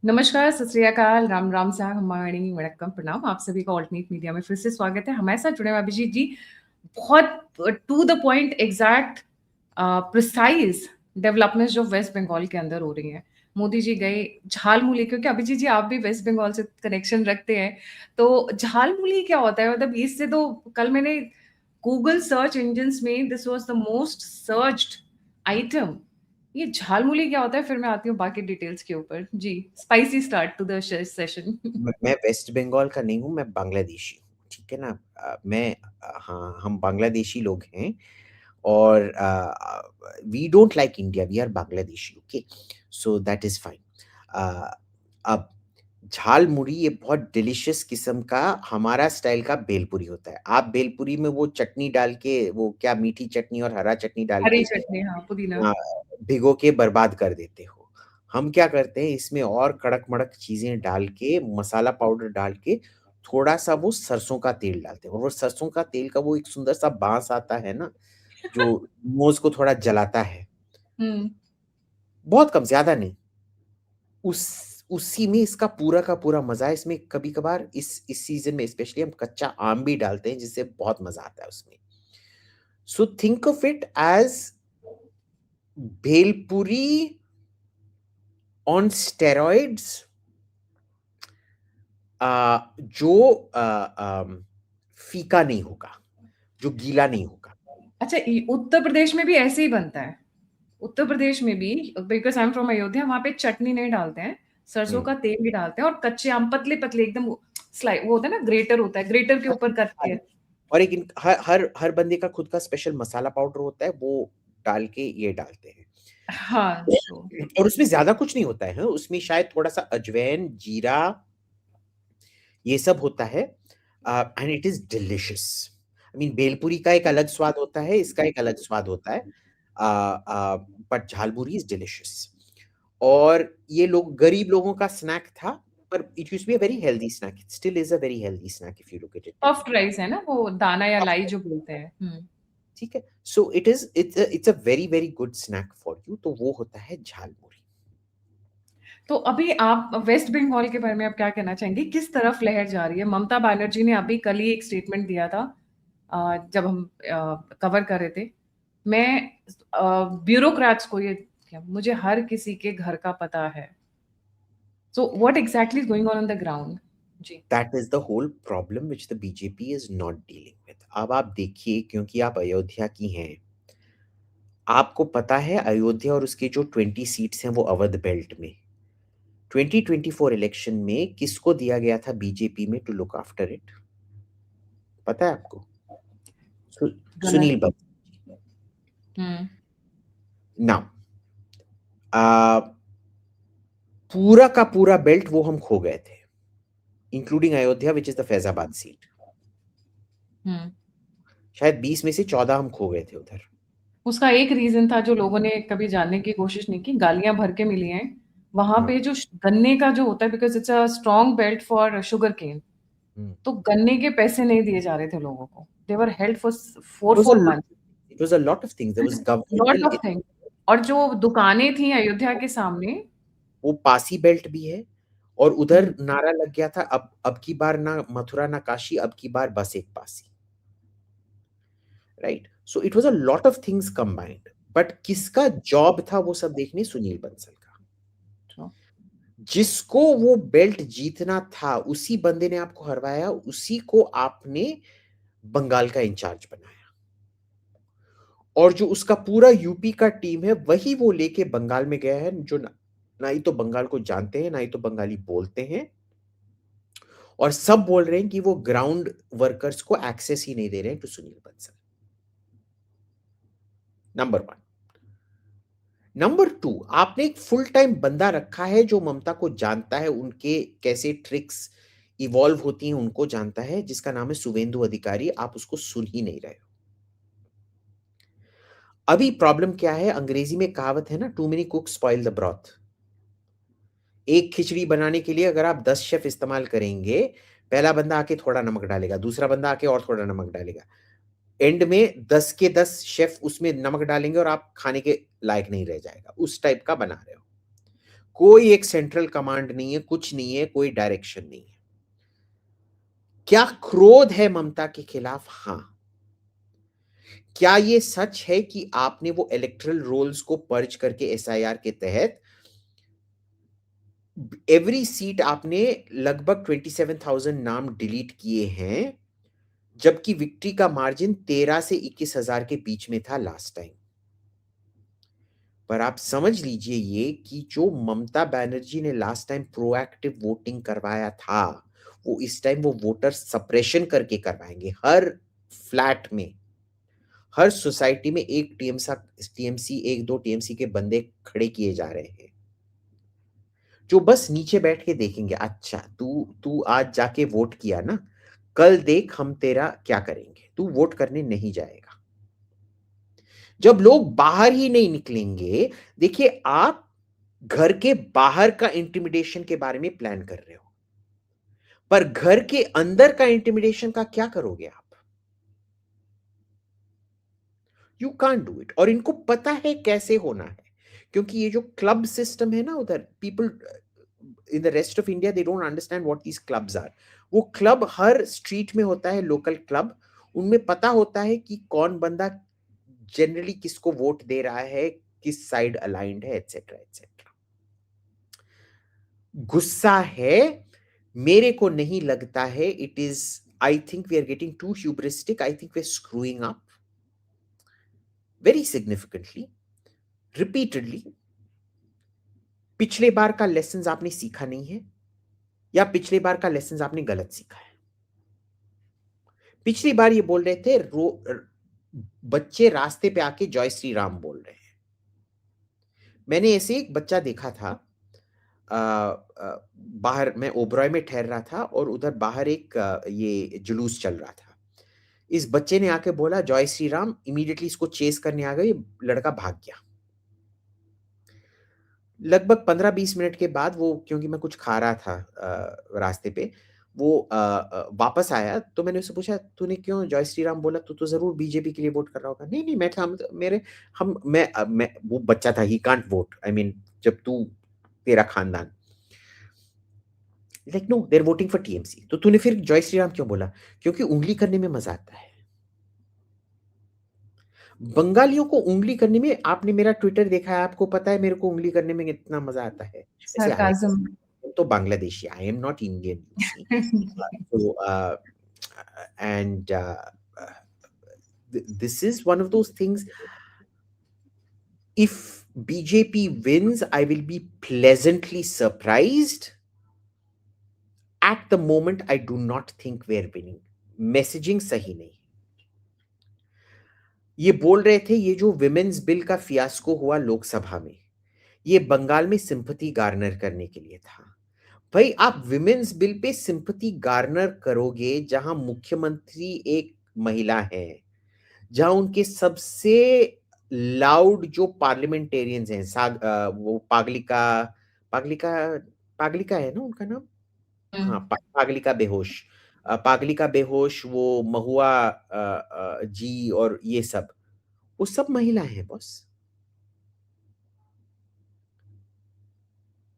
नमस्कार, सत श्री अकाल, राम राम साहब, हमारी वणक्कम, प्रणाम। आप सभी का ऑल्टरनेट मीडिया में फिर से स्वागत है। हमारे साथ जुड़े हुए अभिजीत जी बहुत to the point exact precise developments जो वेस्ट बंगाल के अंदर हो रही हैं। मोदी जी गए झालमुली, क्योंकि अभिजीत जी आप भी वेस्ट बंगाल से कनेक्शन रखते हैं, तो झालमुली क्या होता है? मतलब इससे तो कल मैंने गूगल सर्च इंजिन्स में this was the most searched item. ये झालमुली क्या होता है? फिर मैं आती हूँ बाकी डिटेल्स के ऊपर। जी, spicy start to the session. मैं वेस्ट बंगाल का नहीं हूँ, मैं बांग्लादेशी हूँ। ठीक है ना। हाँ, हम बांग्लादेशी लोग हैं। और we don't like India, we are Bangladeshi. Okay, so that is fine. अब झाल मुड़ी ये बहुत डिलिशियस किस्म का हमारा स्टाइल का भेलपुरी होता है। आप भेलपुरी में वो चटनी डाल के, वो क्या मीठी चटनी और हरा चटनी डाल हरी के चटनी, हाँ, पुदीना। आ, भिगो के बर्बाद कर देते हो। हम क्या करते हैं, इसमें और कड़क मड़क चीजें डाल के, मसाला पाउडर डाल के, थोड़ा सा वो सरसों का तेल डालते हैं। और वो सरसों का तेल का वो एक सुंदर सा बांस आता है ना, जो नोज को थोड़ा जलाता है। हम्म। बहुत कम, ज्यादा नहीं। उसी में इसका पूरा का पूरा मजा है। इसमें कभी कभार इस सीजन में स्पेशली हम कच्चा आम भी डालते हैं, जिससे बहुत मजा आता है उसमें। So think of it as bhelpuri on steroids, जो फीका नहीं होगा, जो गीला नहीं होगा। अच्छा, उत्तर प्रदेश में भी ऐसे ही बनता है। उत्तर प्रदेश में भी, because I am from Ayodhya, वहां पे चटनी नहीं डालते हैं, सरसों हम्म। का तेल भी डालते हैं, और कच्चे आम पतले पतले एकदम स्लाइड, वो होता है ना, ग्रेटर होता है, ग्रेटर के हाँ, ऊपर करते हाँ। हैं। और एक हर हर हर बंदे का खुद का स्पेशल मसाला पाउडर होता है, वो डाल के ये डालते हैं। हाँ, ट्रू। और उसमें ज्यादा कुछ नहीं होता है, हाँ? उसमें शायद थोड़ा सा अजवाइन, जीरा, ये सब होता है। And it is delicious. I mean, bhelpuri का एक अलग स्वाद होता है, इसका एक अलग स्वाद होता है। But jhalmuri is delicious. और ये लोग गरीब लोगों का स्नैक था, पर it used to be a very healthy snack. It still is a very healthy snack if you look at it. Puffed rice है ना, वो दाना या लाई जो बोलते हैं। ठीक है। So it's a very very good snack for you. तो वो होता है झालमुरी। तो अभी आप वेस्ट बंगाल के बारे में आप क्या कहना चाहेंगे? किस तरफ लहर जा रही है? ममता बनर्जी ने अभी कल ही एक स्टेटमेंट दिया था, जब हम कवर कर रहे थे। मैं ब्यूरोक्रेट्स को ये, क्या मुझे हर किसी के घर का पता है। So what exactly is going on the ground? जी। That is the whole problem which the BJP is not dealing with. अब आप देखिए, क्योंकि आप अयोध्या की हैं, आपको पता है अयोध्या और उसके जो 20 सीट्स हैं वो अवध बेल्ट में। 2024 इलेक्शन में किसको दिया गया था बीजेपी में टू लुक आफ्टर इट? पता है आपको? सु, गलत। सुनील बंसल। हम्म। नाउ, पूरा का पूरा बेल्ट वो हम खो गए थे, including Ayodhya which is the Faizabad seat. Hmm. शायद 20 में से 14 हम खो गए थे उधर। उसका एक रीजन था जो लोगों ने कभी जानने की कोशिश नहीं की, गालियां भर के मिली हैं। वहां हाँ। पे जो गन्ने का जो होता है, because it's a strong belt for sugar cane, hmm. तो गन्ने के पैसे नहीं दिए जा रहे थे लोगों को। They were held for It four was a four lot, month. it was a lot of things. There was lot governmental, of thing. और जो दुकानें थी अयोध्या के सामने। वो पासी बेल्ट भी है। और उधर हम्म। नारा लग गया था, अब की बार ना मथुरा ना काशी, अब की बार बस एक Pasi. Right. So it was a lot of things combined. But किसका जॉब था वो सब देखने? सुनील बंसल का। तो जिसको वो बेल्ट जीतना था, उसी बंदे ने आपको हरवाया, उसी को आपने बंगाल का इंचार्ज बनाया। और जो उसका पूरा यूपी का टीम है, वही वो लेके बंगाल में गया है, जो ना ही तो बंगाल को जानते हैं, ना ही तो बंगाली बोलते हैं। और सब बोल रहे हैं कि वो ग्राउंड वर्कर्स को एक्सेस ही नहीं दे रहे हैं to Sunil Bansal. Number one. Number two, आपने एक फुल टाइम बंदा रखा है जो ममता को जानता है, उनके कैसे ट्रिक्स इवॉल्व होती हैं उनको जानता है, जिसका नाम है शुभेंदु अधिकारी। आप उसको सुन ही नहीं रहे हो। अभी प्रॉब्लम क्या है? अंग्रेजी में कहावत है ना, too many cook spoil the broth. एक खिचड़ी बनाने के लिए अगर आप 10 शेफ इस्तेमाल करेंगे, पहला बंदा आके थोड़ा नमक डालेगा, दूसरा बंदा आके और थोड़ा नमक डालेगा, एंड में 10 के 10 शेफ उसमें नमक डालेंगे और आप खाने के लायक नहीं रह जाएगा। उस टाइप का बना रहे हो। कोई एक सेंट्रल कमांड नहीं है, कुछ नहीं है, कोई डायरेक्शन नहीं है। क्या क्रोध है ममता के खिलाफ? हाँ। क्या ये सच है कि आपने वो इलेक्टरल रोल्स को पर्ज करके एसआईआर के तहत एवरी सीट आपने लगभग 27,000 नाम डिलीट किए हैं, जबकि विक्ट्री का मार्जिन 13 से 21,000 के बीच में था लास्ट टाइम। पर आप समझ लीजिए ये कि जो ममता बनर्जी ने लास्ट टाइम प्रोएक्टिव वोटिंग करवाया था, वो इस टाइम वो वोटर सप्रेशन करके करवाएंगे। हर फ्लैट में, हर सोसाइटी में एक टीएमसी, एक दो टीएमसी के बंदे खड़े किए जा रहे हैं, जो बस नीचे बैठ के देखेंगे, अच्छा तू तू आज जाके वोट किया ना, कल देख हम तेरा क्या करेंगे, तू वोट करने नहीं जाएगा। जब लोग बाहर ही नहीं निकलेंगे, देखिए आप घर के बाहर का इंटिमिडेशन के बारे में प्लान कर रहे हो, पर घर के अंदर का इंटिमिडेशन का क्या करोगे आप? You can't do it. और इनको पता है कैसे होना है, क्योंकि ये जो क्लब सिस्टम है ना उधर, people in the rest of India they don't understand what these clubs are. वो क्लब हर स्ट्रीट में होता है, लोकल क्लब। उनमें पता होता है कि कौन बंदा जनरली किसको वोट दे रहा है, किस साइड अलाइंड है, एटसेट्रा एटसेट्रा। गुस्सा है, मेरे को नहीं लगता है it is, I think we are getting too hubristic, I think we are screwing up very significantly, repeatedly. पिछले बार का लेसन आपने सीखा नहीं है, या पिछले बार का लेसन आपने गलत सीखा है। पिछली बार ये बोल रहे थे बच्चे रास्ते पे आके जय श्री राम बोल रहे हैं। मैंने ऐसे एक बच्चा देखा था, बाहर मैं ओबरॉय में ठहर रहा था और उधर बाहर एक ये जुलूस चल रहा था। इस बच्चे ने आके बोला जय श्री राम, इमीडिएटली इसको चेस करने आ गए, लड़का भाग गया। लगभग 15-20 मिनट के बाद वो, क्योंकि मैं कुछ खा रहा था रास्ते पे, वो वापस आया। तो मैंने उससे पूछा तूने क्यों जय श्री राम बोला, तू तो जरूर बीजेपी के लिए वोट कर रहा होगा। नहीं नहीं, मैं था, मेरे हम मैं वो बच्चा था, he can't vote, I mean जब तू, तेरा खानदान, like no they are voting for TMC, तो तूने फिर जय श्री राम क्यों बोला? क्योंकि उंगली करने में मजा आता है। बंगालियों को उंगली करने में, आपने मेरा ट्विटर देखा है, आपको पता है मेरे को उंगली करने में कितना मजा आता है। ऐसे आए sarcasm. तो Bangladeshi, I am not Indian, so and this is one of those things. If BJP wins, I will be pleasantly surprised. At the moment, I do not think we are winning. Messaging सही नहीं। ये बोल रहे थे ये जो women's bill का fiasco हुआ लोकसभा में, ये बंगाल में सिंपैथी गार्नर करने के लिए था। भाई आप women's bill pay sympathy Garner करोगे जहां मुख्यमंत्री एक महिला है, जहां उनके सबसे लाउड जो पार्लियामेंटेरियंस हैं, वो पागलिका, पागलिका पागलिका है ना उनका नाम, हाँ पागलिका बेहोश, पागलिका बेहोश, वो महुआ जी, और ये सब, वो सब महिला हैं बॉस।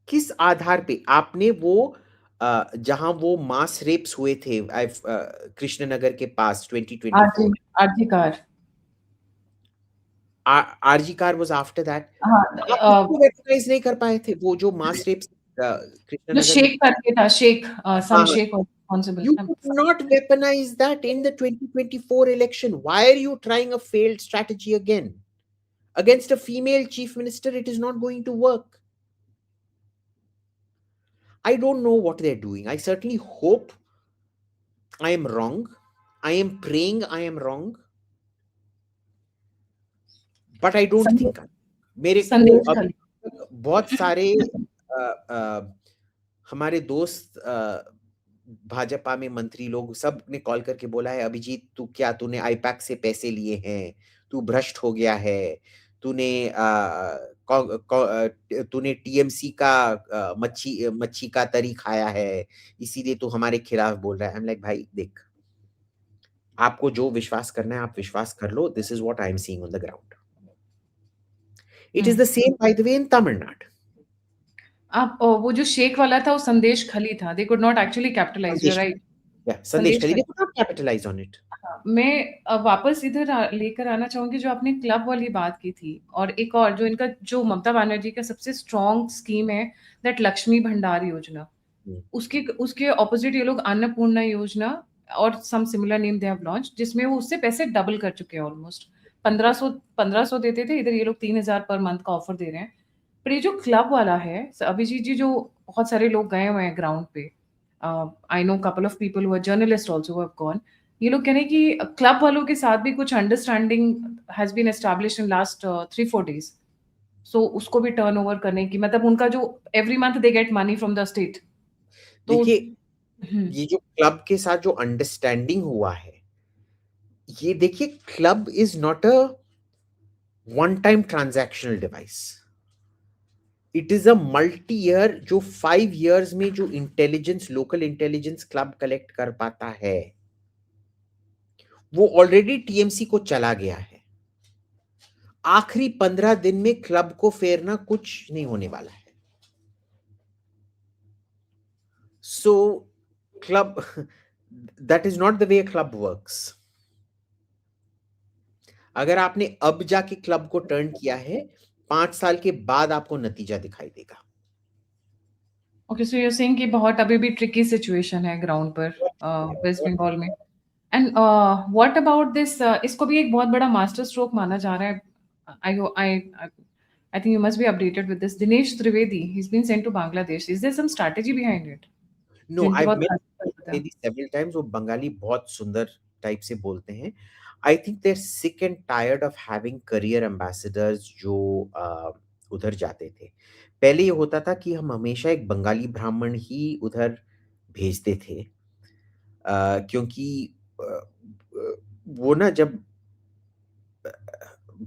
किस आधार पे आपने वो जहां वो मास रेप्स हुए थे कृष्णनगर के पास 2024, RG Kar, RG Kar was after that, हाँ, आप उसको वेपनाइज नहीं कर पाए थे, वो जो मास रेप्स जो कृष्णनगर में। शेख करके था, शेख सम हाँ, शेख और responsible. you could not weaponize that in the 2024 election. Why are you trying a failed strategy again against a female chief minister? It is not going to work. I don't know what they're doing. I certainly hope I am wrong. I am praying I am wrong. But I don't think मेरे को संदेश अभी तक बहुत सारे हमारे दोस्त भाजपा में मंत्री लोग सब ने कॉल करके बोला है, अभिजीत तू क्या, तूने आईपैक से पैसे लिए हैं, तू भ्रष्ट हो गया है, तूने तूने टीएमसी का मच्छी का तरी खाया है, इसीलिए तू हमारे खिलाफ बोल रहा है। आई एम लाइक भाई देख, आपको जो विश्वास करना है आप विश्वास कर लो, this is what I am seeing on the ground. It is the same by the way in Tamil Nadu. आप वो जो शेख वाला था वो संदेश खली था, they could not actually capitalise, you are Sandesh, right. Sandesh संदेश खली, खली। they could not capitalize on it. हाँ, मैं वापस इधर लेकर आना चाहूंगी जो आपने क्लब वाली बात की थी, और एक और जो इनका, जो ममता बनर्जी का सबसे स्ट्रॉन्ग स्कीम है, दैट लक्ष्मी भंडार योजना, हम्म, उसके उसके ऑपोजिट ये लोग अन्नपूर्णा योजना और some similar name they have launch, जिसमें वो उससे पैसे डबल कर चुके हैं ऑलमोस्ट। 1500 देते थे, इधर ये लोग 3000 पर मंथ का ऑफर दे रहे हैं। पर ये जो क्लब वाला है अभिजीत जी, जो बहुत सारे लोग गए हुए हैं ग्राउंड पे, I know couple of people who are journalist also have gone, ये लोग कह रहे हैं कि क्लब वालों के साथ भी कुछ understanding has been established in last 3-4 days। So उसको भी टर्न ओवर करने की, मतलब उनका जो every month they get money from the state, तो देखिए हम्म, ये जो क्लब के साथ जो अंडरस्टैंडिंग हुआ है, ये देखिए club is not a one time transactional device, it is a multi year, जो 5 years में जो intelligence, local intelligence club collect कर पाता है, वो ऑलरेडी टीएमसी को चला गया है। आखिरी 15 दिन में क्लब को फेरना कुछ नहीं होने वाला है। So club, that is not the way club works. अगर आपने अब जाके क्लब को टर्न किया है, 5 साल के बाद आपको नतीजा दिखाई देगा। ओके, सो यूर सेइंग कि बहुत अभी भी ट्रिकी सिचुएशन है ग्राउंड पर वेस्ट बंगाल में। एंड व्हाट अबाउट दिस, इसको भी एक बहुत बड़ा मास्टर स्ट्रोक माना जा रहा है। I I I think you must be updated with this, Dinesh Trivedi, he is been sent to Bangladesh, is there some strategy behind it? जो नो, इनके आई बहुत मेट खास पता है। सेवरल टाइम्स, वो बंगाली बहुत सुंदर टाइप से बोलते हैं। I think they are sick and tired of having career ambassadors जो उधर जाते थे। पहले ये होता था कि हम हमेशा एक बंगाली ब्राह्मण ही उधर भेजते थे, क्योंकि अ, वो ना, जब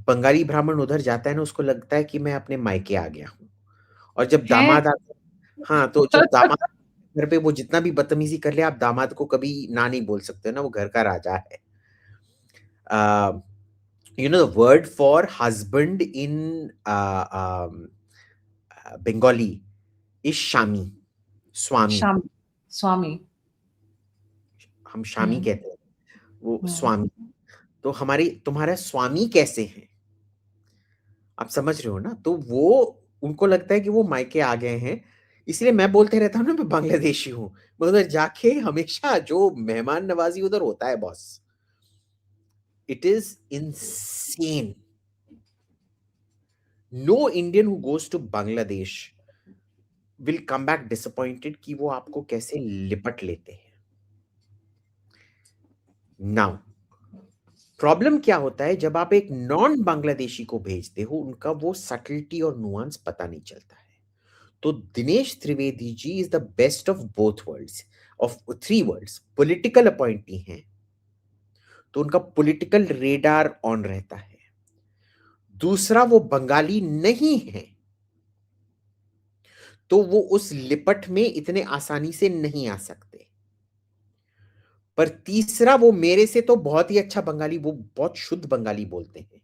बंगाली ब्राह्मण उधर जाता है ना, उसको लगता है कि मैं अपने मायके आ गया हूँ। और जब है। दामाद आता, हाँ, तो जब दामाद घर पे वो जितना भी बदतमीजी कर ले, आप दामाद को कभी ना नहीं बोल सकते ना, वो घर का राजा है। The word for husband in Bengali is shami, swami. Sham, swami. हम शामी हम्म। कहते हैं, वो हम्म। स्वामी। तो हमारी, तुम्हारा स्वामी कैसे है, आप समझ रहे हो ना? तो वो, उनको लगता है कि वो मायके आ गए हैं। इसलिए मैं बोलते रहता हूँ ना, मैं बांग्लादेशी हूँ। मैं उधर जाके हमेशा, जो मेहमान नवाजी उधर होता है boss, it is insane. No Indian who goes to Bangladesh will come back disappointed कि वो आपको कैसे लिपट लेते हैं। नाउ प्रॉब्लम क्या होता है, जब आप एक नॉन बांग्लादेशी को भेजते हो, उनका वो सटलिटी और नुआंस पता नहीं चलता है। तो Dinesh Trivedi ji is the best of both worlds, of 3 worlds. Political appointee हैं, तो उनका पॉलिटिकल रेडार ऑन रहता है। दूसरा, वो बंगाली नहीं है, तो वो उस लिपट में इतने आसानी से नहीं आ सकते। पर तीसरा, वो मेरे से तो बहुत ही अच्छा बंगाली, वो बहुत शुद्ध बंगाली बोलते हैं,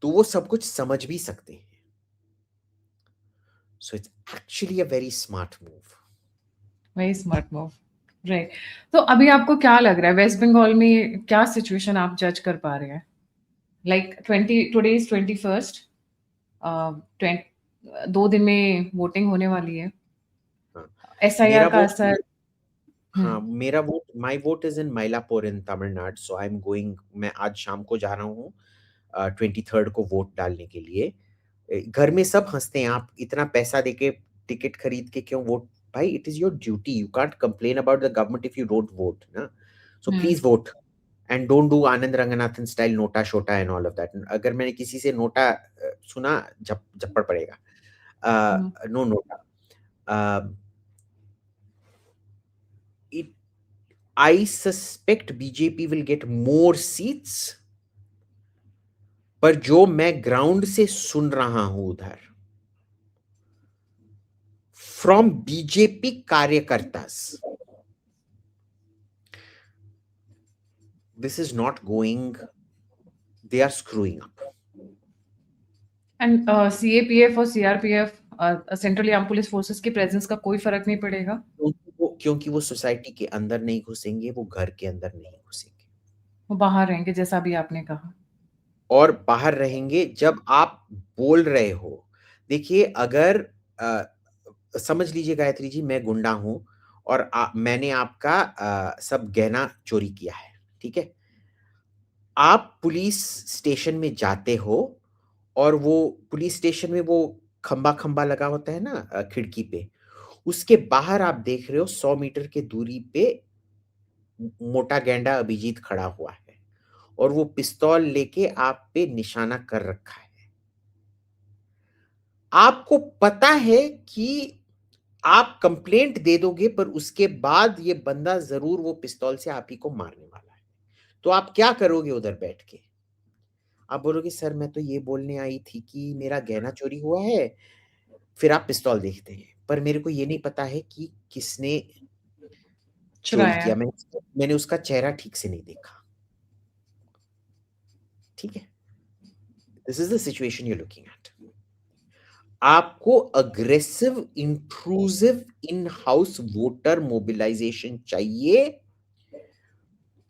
तो वो सब कुछ समझ भी सकते हैं। So it's actually a very smart move. Very smart move, right. तो अभी आपको क्या लग रहा है वेस्ट बंगाल में क्या सिचुएशन आप जज कर पा रहे हैं? लाइक 21 2 दिन में वोटिंग होने वाली है, हाँ, एसआईआर मेरा का वोट, असर। हाँ, हम्म। मेरा vote, my vote is in Mylapore in Tamil Nadu, so I am going, मैं आज शाम को जा रहा हूँ 23rd को वोट डालने के लिए। घर में सब हंसते हैं, आप इतना पैसा देके टिकट खरीद के क्यों वोट? भाई, it is your duty, you can't complain about the government if you don't vote ना। So hmm. Please vote, and don't do Anand Ranganathan style NOTA शोटा एंड ऑल ऑफ दैट। अगर मैंने किसी से नोटा सुना, झप्पड़ पड़ेगा। Hmm. No NOTA. it I suspect BJP will get more seats, पर जो मैं ग्राउंड से सुन रहा हूं उधर, फ्रॉम बीजेपी कार्यकर्तास, this is not going, they are screwing up. And CAPF और CRPF central arm police forces की प्रेजेंस का कोई फर्क नहीं पड़ेगा? क्योंकि वो सोसाइटी के अंदर नहीं घुसेंगे, वो घर के अंदर नहीं घुसेंगे। वो बाहर रहेंगे जैसा भी आपने कहा। और बाहर रहेंगे जब आप बोल रहे हो। देखिए, अगर समझ लीजिए गायत्री जी, मैं गुंडा हूं और मैंने आपका सब गहना चोरी किया है, ठीक है। आप पुलिस स्टेशन में जाते हो और वो पुलिस स्टेशन में वो खंबा खंबा लगा होता है ना, खिड़की पे, उसके बाहर आप देख रहे हो 100 मीटर के दूरी पे मोटा गेंडा अभिजीत खड़ा हुआ है और वो पिस्तौल लेके आप पे निशाना कर रखा है। आपको पता है कि आप कंप्लेंट दे दोगे, पर उसके बाद ये बंदा जरूर वो पिस्तौल से आप ही को मारने वाला है। तो आप क्या करोगे उधर बैठ के? आप बोलोगे सर मैं तो ये बोलने आई थी कि मेरा गहना चोरी हुआ है। फिर आप पिस्तौल देखते हैं, पर मेरे को ये नहीं पता है कि किसने चोरी चुराया किया। है। मैंने उसका चेहरा ठीक से नहीं देखा। ठीक है, this is the situation you looking at. आपको aggressive intrusive in house voter mobilisation चाहिए।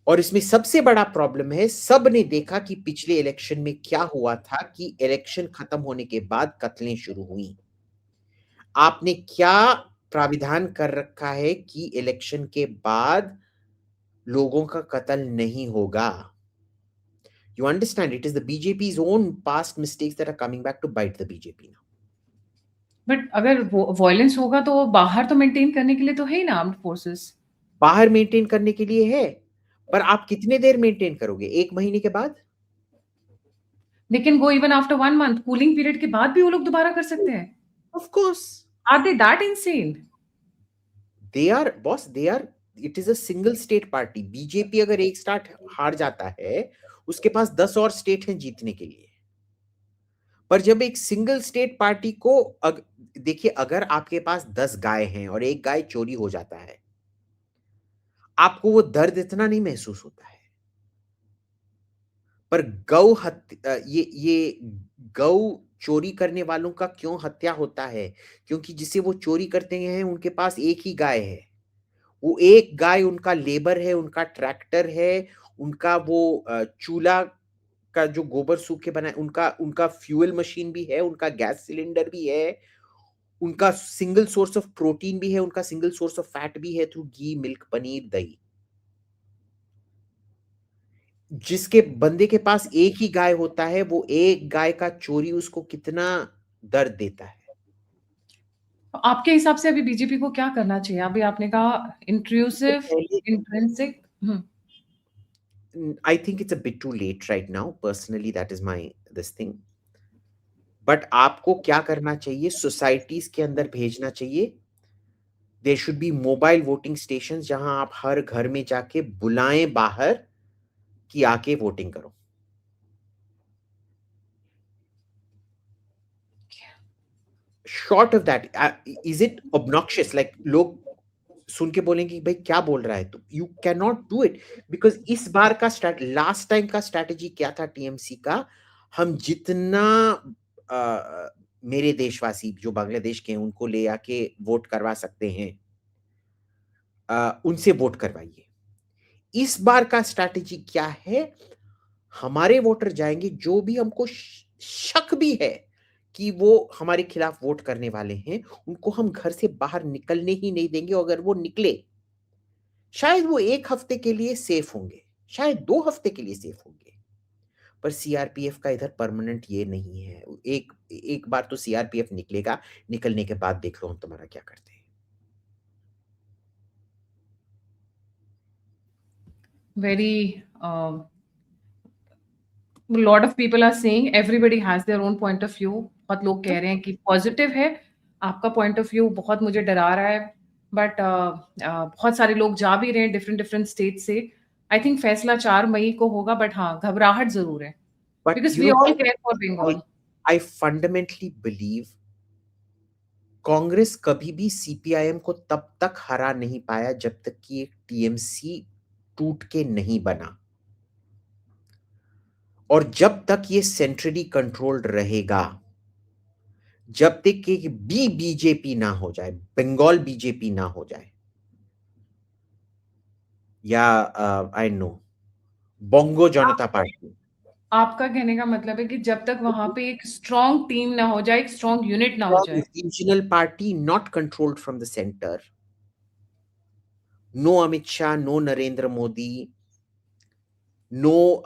और इसमें सबसे बड़ा प्रॉब्लम है, सब ने देखा कि पिछले इलेक्शन में क्या हुआ था, कि इलेक्शन खत्म होने के बाद कत्लें शुरू हुई। आपने क्या प्राविधान कर रखा है कि इलेक्शन के बाद लोगों का कत्ल नहीं होगा? You understand, it is the BJP's own past mistakes that are coming back to bite the BJP now. But अगर वॉयलेंस होगा तो बाहर तो मेंटेन करने के लिए तो है ही ना आर्म्ड फोर्सेस। बाहर मेंटेन करने के लिए है, पर आप कितने देर मेंटेन करोगे? 1 महीने के बाद? They can go even after 1 month, cooling period के बाद भी वो लोग दोबारा कर सकते हैं। Of course. Are they that insane? They are, boss, they are, it is a single state party. BJP अगर एक स्टार्ट हार जाता है, उसके पास 10 और स्टेट हैं जीतने के लिए। पर जब एक सिंगल स्टेट पार्टी को देखिए, अगर आपके पास 10 गाय हैं और एक गाय चोरी हो जाता है, आपको वो दर्द इतना नहीं महसूस होता है। पर गौ हत्या, ये गौ चोरी करने वालों का क्यों हत्या होता है? क्योंकि जिसे वो चोरी करते हैं उनके पास एक ही गाय है। वो एक गाय उनका लेबर है, उनका ट्रैक्टर है, उनका वो चूल्हा का जो गोबर सूख के बना है, उनका उनका फ्यूल मशीन भी है, उनका गैस सिलेंडर भी है, उनका सिंगल सोर्स ऑफ प्रोटीन भी है, उनका सिंगल सोर्स ऑफ फैट भी है थ्रू घी, मिल्क, पनीर, दही। जिसके बंदे के पास एक ही गाय होता है, वो एक गाय का चोरी उसको कितना दर्द देता है। आपके हिसाब से अभी बीजेपी को क्या करना चाहिए? अभी आपने कहा इससे इंट्रूसिव, पहले, intrinsic. I think it's a bit too late right now. Personally, that is my this thing. But आपको क्या करना चाहिए? सोसाइटीज के अंदर भेजना चाहिए। There should be mobile voting station, जहां आप हर घर में जाके बुलाएं बाहर कि आके वोटिंग करो। Short of that, is it obnoxious? Like लोग सुन के बोलेंगे कि भाई क्या बोल रहा है तू? You can not do it, because इस बार का लास्ट टाइम का स्ट्रैटेजी क्या था टीएमसी का? हम जितना मेरे देशवासी जो बांग्लादेश के हैं उनको ले आके वोट करवा सकते हैं, उनसे वोट करवाइए। इस बार का स्ट्रैटेजी क्या है? हमारे वोटर जाएंगे, जो भी हमको शक भी है कि वो हमारे खिलाफ वोट करने वाले हैं, उनको हम घर से बाहर निकलने ही नहीं देंगे। अगर वो निकले, शायद वो 1 हफ्ते के लिए सेफ होंगे, शायद 2 हफ्ते के लिए सेफ होंगे, पर सीआरपीएफ का इधर परमानेंट ये नहीं है। एक एक बार तो सीआरपीएफ निकलेगा, निकलने के बाद देख लो हम तुम्हारा क्या करते हैं। Very, lot of people are saying everybody has their own point of view. बहुत लोग कह रहे हैं कि पॉजिटिव है आपका पॉइंट ऑफ व्यू, बहुत मुझे डरा रहा है। बट बहुत सारे लोग जा भी रहे हैं डिफरेंट डिफरेंट स्टेट से। आई थिंक फैसला 4 मई को होगा, बट हाँ, घबराहट जरूर है but because you we know, all care for I Bengal. I fundamentally believe Congress कभी भी सीपीआईएम को तब तक हरा नहीं पाया जब तक कि एक टीएमसी टूट के नहीं बना। और जब तक ये सेंट्रली कंट्रोल्ड रहेगा, जब तक कि बीजेपी ना हो जाए, बंगाल बीजेपी ना हो जाए, या I know bongo Janata party, आपका कहने का मतलब है कि जब तक वहां पे एक स्ट्रॉन्ग टीम ना हो जाए, एक स्ट्रॉन्ग यूनिट ना हो from जाए। regional party not controlled from the center, no Amit Shah, no Narendra Modi, no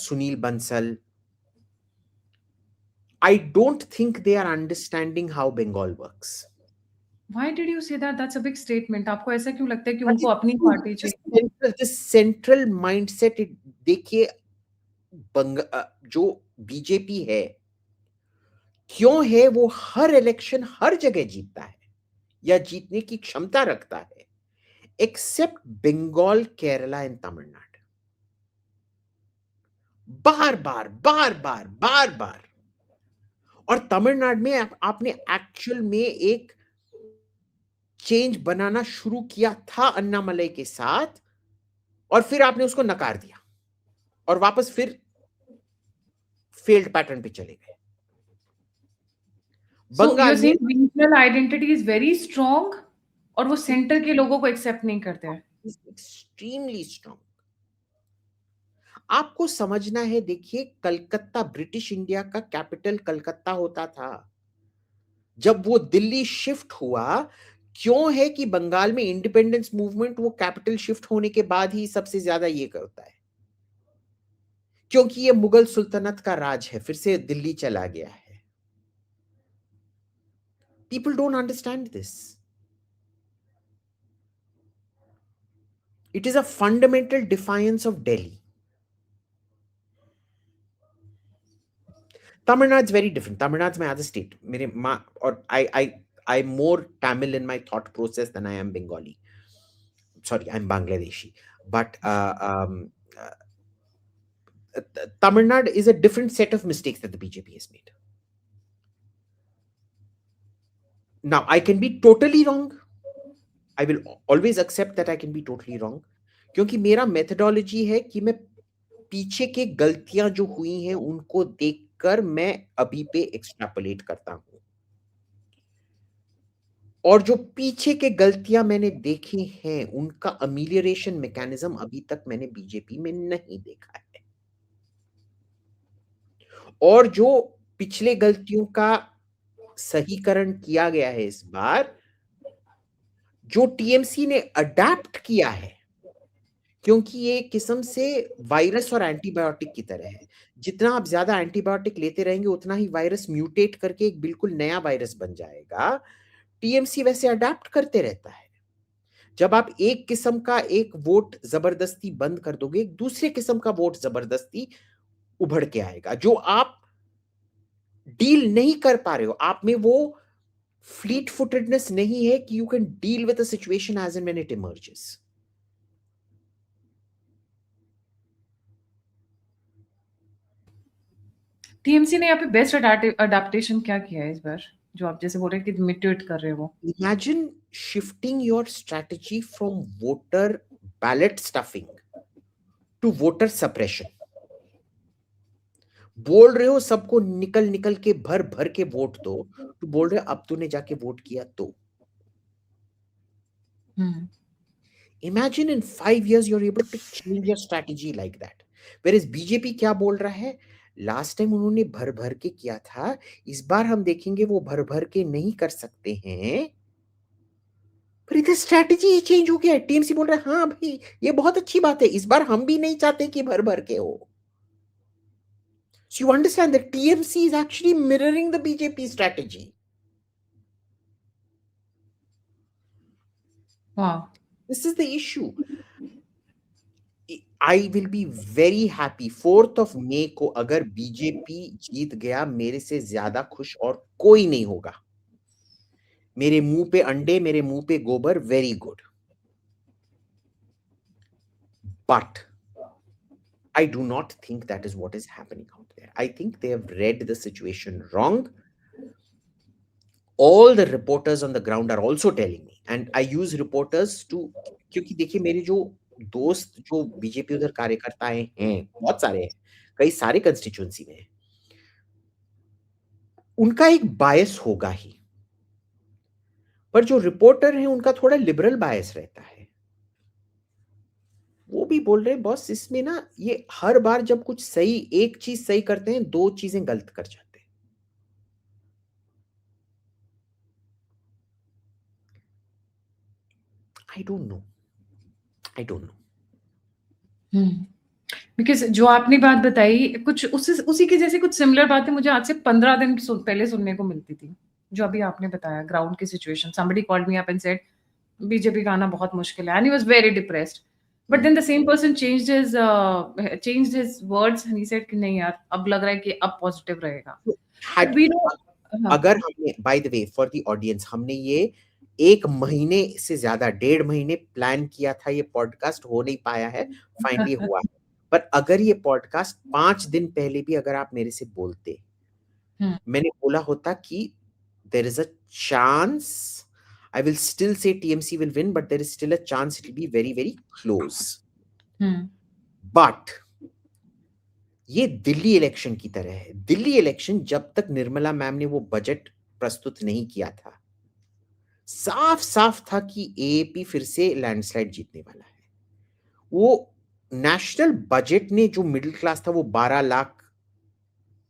Sunil Bansal. I don't think they are understanding how Bengal works. Why did you say that? That's a big statement. आपको ऐसा क्यों लगता है कि But उनको अपनी party this चाहिए? central mindset, देखिए जो बीजेपी है, क्यों है वो हर इलेक्शन हर जगह जीतता है या जीतने की क्षमता रखता है, एक्सेप्ट बंगाल, केरला एंड तमिलनाडु। बार बार बार बार बार बार। और तमिलनाडु में आपने एक्चुअल में एक चेंज बनाना शुरू किया था अन्नामलई के साथ, और फिर आपने उसको नकार दिया और वापस फिर फेल्ड पैटर्न पे चले गए। So you're बंगाल में saying regional identity is very strong और वो सेंटर के लोगों को एक्सेप्ट नहीं करते हैं। Extremely strong. आपको समझना है, देखिए कलकत्ता, ब्रिटिश इंडिया का कैपिटल कलकत्ता होता था। जब वो दिल्ली शिफ्ट हुआ, क्यों है कि बंगाल में इंडिपेंडेंस मूवमेंट वो कैपिटल शिफ्ट होने के बाद ही सबसे ज्यादा ये करता है, क्योंकि ये मुगल सुल्तनत का राज है, फिर से दिल्ली चला गया है। People don't understand this. It is a fundamental defiance of Delhi. Tamil Nadu is very different. Tamil Nadu में एज अ स्टेट, मेरे माँ और I more Tamil in my thought process than I am Bengali. Sorry, I'm Bangladeshi, but Tamil Nadu is a different set of mistakes that the BJP has made. Now, I can be totally wrong. I will always accept that I can be totally wrong, क्योंकि मेरा methodology है कि मैं पीछे के गलतियां जो हुई हैं उनको देखकर मैं अभी पे एक्सट्रापोलेट करता हूं, और जो पीछे के गलतियां मैंने देखी हैं उनका अमिलियरेशन मैकेनिज्म अभी तक मैंने बीजेपी में नहीं देखा है। और जो पिछले गलतियों का सहीकरण किया गया है इस बार, जो टीएमसी ने अडेप्ट किया है, क्योंकि ये एक किस्म से वायरस और एंटीबायोटिक की तरह है। जितना आप ज्यादा एंटीबायोटिक लेते रहेंगे उतना ही वायरस म्यूटेट करके एक बिल्कुल नया वायरस बन जाएगा। टीएमसी वैसे अडेप्ट करते रहता है। जब आप एक किस्म का एक वोट जबरदस्ती बंद कर दोगे, एक दूसरे किस्म का वोट जबरदस्ती उभर के आएगा, जो आप डील नहीं कर पा रहे हो। आप में वो फ्लीट फुटेडनेस नहीं है कि you can deal with a situation as and when it emerges. TMC ने यहाँ पे बेस्ट अडेप्टेशन क्या किया है इस बार, जो आप जैसे बोल रहे हैं कि मिट्यूट कर रहे हो? Imagine shifting your strategy from voter ballot stuffing to voter suppression. बोल रहे हो सबको निकल निकल के भर भर के वोट दो, तो बोल रहे हो अब तूने जाके वोट किया तो। Imagine in 5 years you're able to change your strategy like that. Whereas BJP क्या बोल रहा है, लास्ट टाइम उन्होंने भर भर के किया था, इस बार हम देखेंगे वो भर भर के नहीं कर सकते हैं, पर इधर स्ट्रैटेजी चेंज हो गया है। टीएमसी बोल रहा है हाँ भाई ये बहुत अच्छी बात है, इस बार हम भी नहीं चाहते कि भर भर के हो। So you understand that TMC is actually mirroring the BJP strategy. Wow. This is the issue. I will be very happy 4th of May को अगर बीजेपी जीत गया, मेरे से ज्यादा खुश और कोई नहीं होगा। मेरे मुंह पे अंडे, मेरे मुंह पे गोबर, very good. But I do not think that is what is happening out there. I think they have read the situation wrong. All the reporters on the ground are also telling me, and I use reporters to, क्योंकि देखिए मेरे जो दोस्त जो BJP उधर कार्यकर्ताएं हैं बहुत सारे हैं, कई सारे कंस्टिट्यूएंसी में हैं। उनका एक बायस होगा ही, पर जो रिपोर्टर है उनका थोड़ा लिबरल बायस रहता है। वो भी बोल रहे हैं बॉस इसमें ना ये हर बार जब कुछ सही एक चीज सही करते हैं, दो चीजें गलत कर जाते हैं। I don't know, I don't know. Because जो आपने बात बताई कुछ उसी की जैसी कुछ सिमिलर बातें मुझे आज से 15 दिन पहले सुनने को मिलती थी, जो अभी आपने बताया ग्राउंड की situation. Somebody called me up and said BJP का आना बहुत मुश्किल है, and he was very depressed, but then the same person changed his words and he said कि नहीं यार, अब लग रहा है कि अब पॉजिटिव रहेगा। बट Had वी नो, अगर हमने, bye the way for the audience, हमने ये 1 महीने से ज्यादा 1.5 महीने प्लान किया था, ये पॉडकास्ट हो नहीं पाया है, फाइनली हुआ है। पर अगर ये पॉडकास्ट 5 दिन पहले भी अगर आप मेरे से बोलते, मैंने बोला होता कि there is a chance, I will still say TMC will win, but there is still a chance it will be very very close. But ये दिल्ली इलेक्शन की तरह है। दिल्ली इलेक्शन जब तक निर्मला मैम ने वो बजट प्रस्तुत नहीं किया था, साफ साफ था कि एएपी फिर से लैंडस्लाइड जीतने वाला है। वो नेशनल बजट ने जो मिडिल क्लास था वो 12 लाख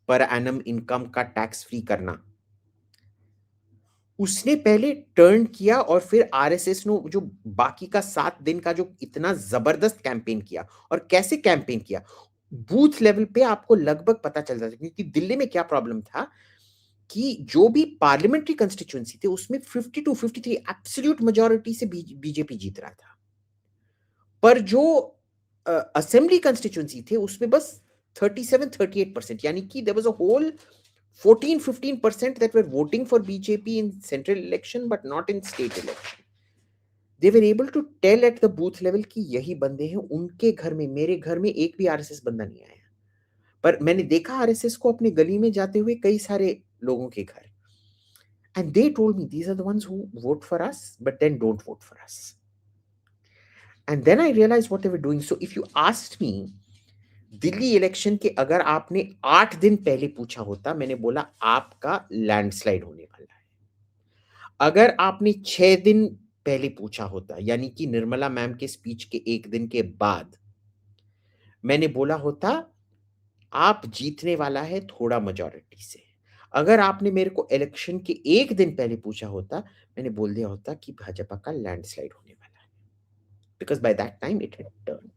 पर एनम इनकम का टैक्स फ्री करना, उसने पहले टर्न किया, और फिर आरएसएस ने जो बाकी का 7 दिन का जो इतना जबरदस्त कैंपेन किया, और कैसे कैंपेन किया, बूथ लेवल पे आपको लगभग पता चल जाता है। क्योंकि दिल्ली में क्या प्रॉब्लम था कि जो भी पार्लियामेंट्री कंस्टिट्यूंसी थे उसमें 52-53 एब्सोल्यूट मेजॉरिटी से बीजेपी जीत रहा था, पर जो असेंबली कंस्टिट्यूंसी थे उसमें बस 37-38%, यानी कि there was a whole 14-15% that were voting for BJP in central election but not in state election. They were able to tell at the booth level कि यही बंदे हैं। उनके घर में, मेरे घर में एक भी आरएसएस बंदा नहीं आया, पर मैंने देखा आरएसएस को अपने गली में जाते हुए कई सारे लोगों के घर, and they told me these are the ones who vote for us but then don't vote for us. And then I realized what they were doing. So if you asked me, Delhi election के अगर आपने 8 दिन पहले पूछा होता, मैंने बोला आपका लैंडस्लाइड होने वाला है। अगर आपने 6 दिन पहले पूछा होता, यानी कि निर्मला मैम के स्पीच के 1 दिन के बाद, मैंने बोला होता आप जीतने वाला है थोड़ा मेजॉरिटी से। अगर आपने मेरे को इलेक्शन के 1 दिन पहले पूछा होता, मैंने बोल दिया होता कि भाजपा का लैंडस्लाइड होने वाला है, because by that time it had turned.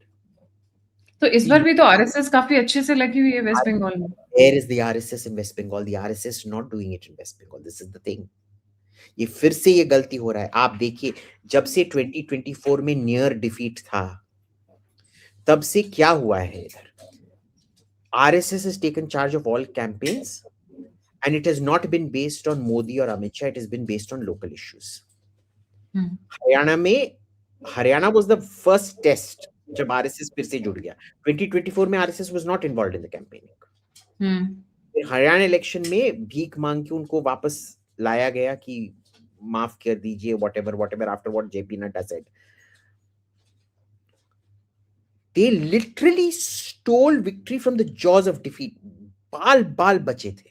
तो इस बार भी तो आरएसएस काफी अच्छे से लगी हुई है वेस्ट बंगाल में। Where is the RSS in West Bengal? The RSS is not doing it in West Bengal. This is the thing. ये फिर से ये गलती हो रहा है। आप देखिए, जब से 2024 में नियर डिफीट था, तब से क्या हुआ है इधर। RSS has taken charge of all campaigns and it has not been based on Modi or Amit Shah, it has been based on local issues. Haryana was the first test जब RSS फिर से जुड़ गया। 2024 में RSS was not involved in the campaigning. Haryana election में भीख मांग के उनको वापस लाया गया कि माफ कर दीजिए, whatever after what JP Nadda said. They literally stole victory from the jaws of defeat. बाल बचे थे।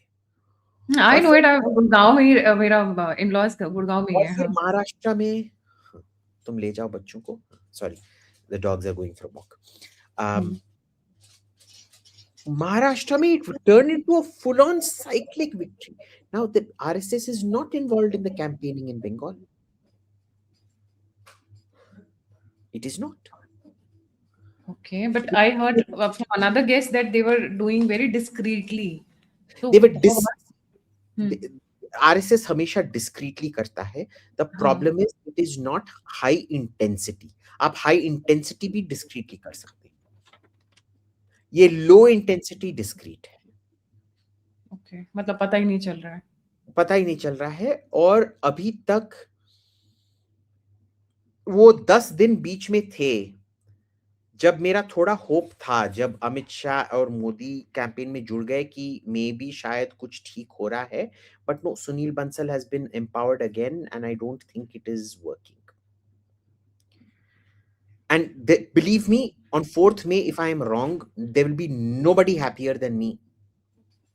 आई नो इट, गुड़गांव में ही मेरा इन-लॉज गुड़गांव में ही और है। फिर महाराष्ट्र में, तुम ले जाओ बच्चों को, sorry the dogs are going for walk. Maharashtra mein it turned into a full-on cyclic victory. Now the RSS is not involved in the campaigning in Bengal. It is not. Okay, but I heard from another guest that they were doing very discreetly. So They were RSS हमेशा discreetly करता है। The problem is it is not high intensity. आप high intensity भी discreetly कर सकते हैं, ये low intensity discreet है। Okay, मतलब पता ही नहीं चल रहा है। पता ही नहीं चल रहा है, और अभी तक वो 10 दिन बीच में थे जब मेरा थोड़ा होप था, जब अमित शाह और मोदी कैंपेन में जुड़ गए कि मे बी शायद कुछ ठीक हो रहा है, but no, Sunil Bansal has been empowered again and I don't think it is working. And believe me, on 4th May, if I am wrong, there will be nobody happier than me.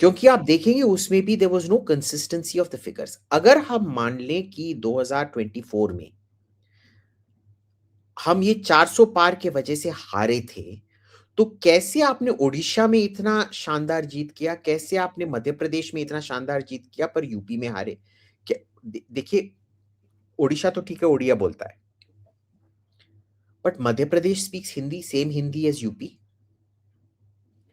क्योंकि आप देखेंगे उसमें भी there was no consistency of the figures. अगर हम मान लें कि 2024 में हम ये 400 पार के वजह से हारे थे, तो कैसे आपने ओडिशा में इतना शानदार जीत किया, कैसे आपने मध्य प्रदेश में इतना शानदार जीत किया, पर यूपी में हारे? देखिए, ओडिशा तो ठीक है, ओडिया बोलता है, but Madhya Pradesh speaks Hindi, same Hindi as UP.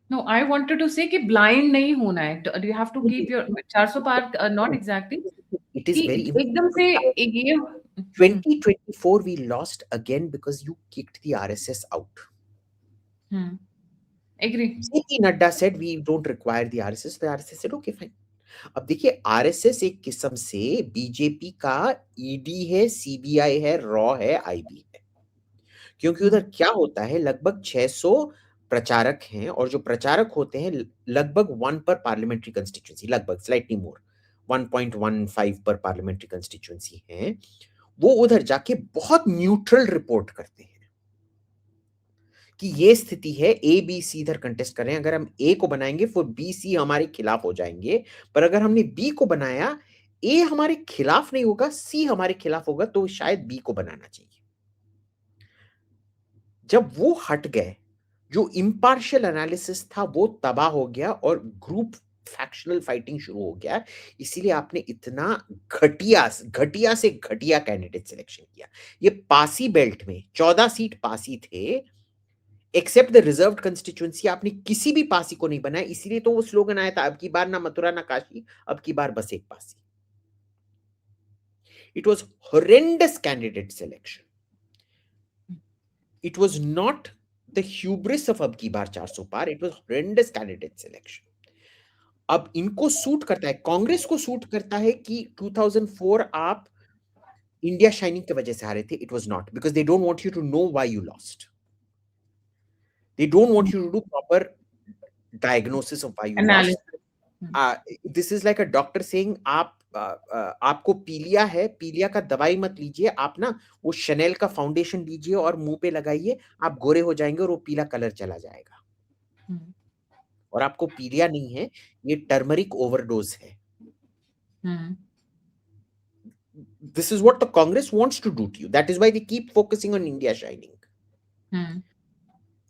No, I wanted to say कि ब्लाइंड नहीं होना है, you have to keep your 400 पार, नॉट एग्जैक्टली इट इज कि वेरी एकदम से ये 2024 we lost again because you kicked the RSS out. Agree. JP Nadda said we don't require the RSS. The RSS said okay fine. अब देखिए, RSS एक किस्म से बीजेपी का ईडी है, सीबीआई है, रॉ है, आईबी है। क्योंकि उधर क्या होता है, लगभग 600 प्रचारक हैं, और जो प्रचारक होते हैं लगभग 1 पर पार्लियामेंट्री कंस्टिट्यूंसी, लगभग स्लाइटली मोर 1.15 पर पार्लियामेंट्री कंस्टिट्यूंसी है, वो उधर जाके बहुत न्यूट्रल रिपोर्ट करते हैं कि ये स्थिति है, ए बी सी इधर कंटेस्ट कर रहे हैं, अगर हम ए को बनाएंगे फिर बी सी हमारे खिलाफ हो जाएंगे, पर अगर हमने बी को बनाया, ए हमारे खिलाफ नहीं होगा, सी हमारे खिलाफ होगा, तो शायद बी को बनाना चाहिए। जब वो हट गए, जो इम्पार्शियल एनालिसिस था वो तबाह हो गया और ग्रुप फैक्शनल फाइटिंग शुरू हो गया। इसीलिए आपने इतना घटिया घटिया से घटिया कैंडिडेट सिलेक्शन किया। ये पासी बेल्ट में 14 सीट पासी थे, एक्सेप्ट द रिजर्व्ड कंस्टिट्यूंसी, आपने किसी भी पासी को नहीं बनाया। इसीलिए तो वो स्लोगन आया था, अब की बार ना मथुरा ना काशी, अब की बार बस एक Pasi. It was horrendous candidate selection. It was not the hubris of अब की बार 400 पार, it was horrendous candidate selection. अब इनको सूट करता है, कांग्रेस को सूट करता है कि 2004 आप इंडिया शाइनिंग की वजह से हारे थे। It was not, because they don't want you to know why you lost. They don't want you to do proper diagnosis of why you lost. This is like a doctor saying आपको पीलिया है, पीलिया का दवाई मत लीजिए, आप ना वो शनेल का फाउंडेशन लीजिए और मुंह पे लगाइए, आप गोरे हो जाएंगे और वो पीला कलर चला जाएगा। और आपको पीलिया नहीं है, ये टर्मरिक ओवरडोज है। This is what the Congress wants to do to you. That is why they keep focusing on India shining.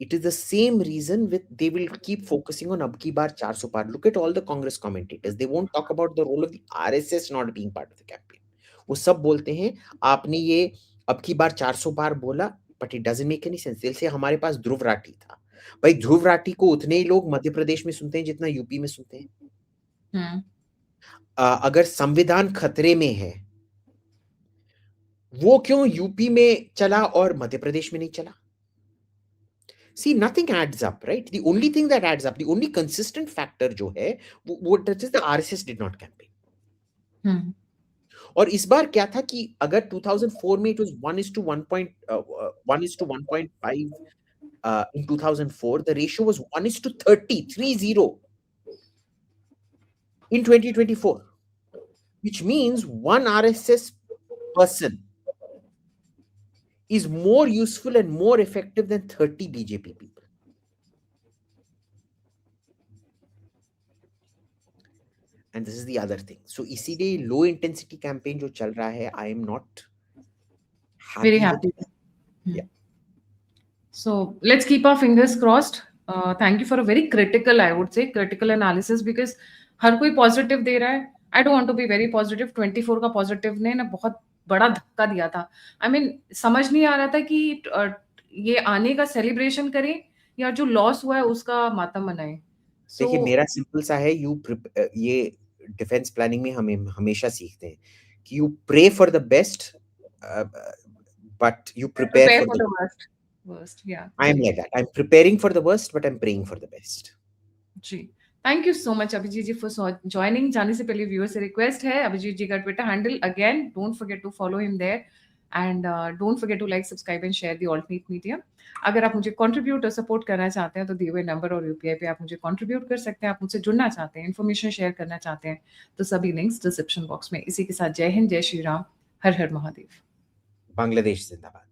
It is the same reason they will keep focusing on ab ki baar 400 par. Look at all the Congress commentators. They won't talk about the role of the RSS not being part of the campaign. वो सब बोलते हैं आपने ये अब की बार 400 पार बोला, but it doesn't make any sense. दिल से हमारे पास ध्रुव राठी था। भाई ध्रुव राठी को उतने ही लोग मध्य प्रदेश में सुनते हैं जितना यूपी में सुनते हैं। अगर संविधान खतरे में है, वो क्यों यूपी में चला और मध्य प्रदेश में नहीं चला? See, nothing adds up, right? The only thing that adds up, the only consistent factor जो है, वो that is the RSS did not campaign. और इस बार क्या था कि अगर 2004 में it was 1:1.5 in 2004, the ratio was 1:30, 30 in 2024, which means one RSS person is more useful and more effective than 30 BJP people. And this is the other thing. So इसीलिए low intensity campaign जो चल रहा है, I am not very happy. Yeah. So let's keep our fingers crossed. Thank you for a very critical, I would say, critical analysis, because हर कोई positive दे रहा है. I don't want to be very positive. 24 का positive ने ना बहुत बड़ा धक्का दिया था। I mean, समझ नहीं आ रहा था कि ये आने का सेलिब्रेशन करें या जो लॉस हुआ है उसका मातम मनाएं। देखिए मेरा सिंपल सा है, ये डिफेंस प्लानिंग में हमें हमेशा सीखते हैं कि you pray for the best but you prepare for the worst. Yeah, I am like that. I'm preparing for the worst but I'm praying for the best. जी, thank you so much Abhijit ji for joining. जाने से पहले viewer से request है, अभिजीत जी का Twitter handle again, don't forget to follow him there and don't forget to like, subscribe and share the alternate media. अगर आप मुझे कंट्रीब्यूट और सपोर्ट करना चाहते हैं तो दिए हुए नंबर और यूपीआई पे आप मुझे कंट्रीब्यूट कर सकते हैं। आप मुझसे जुड़ना चाहते हैं, इन्फॉर्मेशन शेयर करना चाहते हैं, तो सभी लिंक्स डिस्क्रिप्शन बॉक्स में। इसी के साथ जय हिंद, जय श्री राम, हर हर महादेव, बांग्लादेश जिंदाबाद।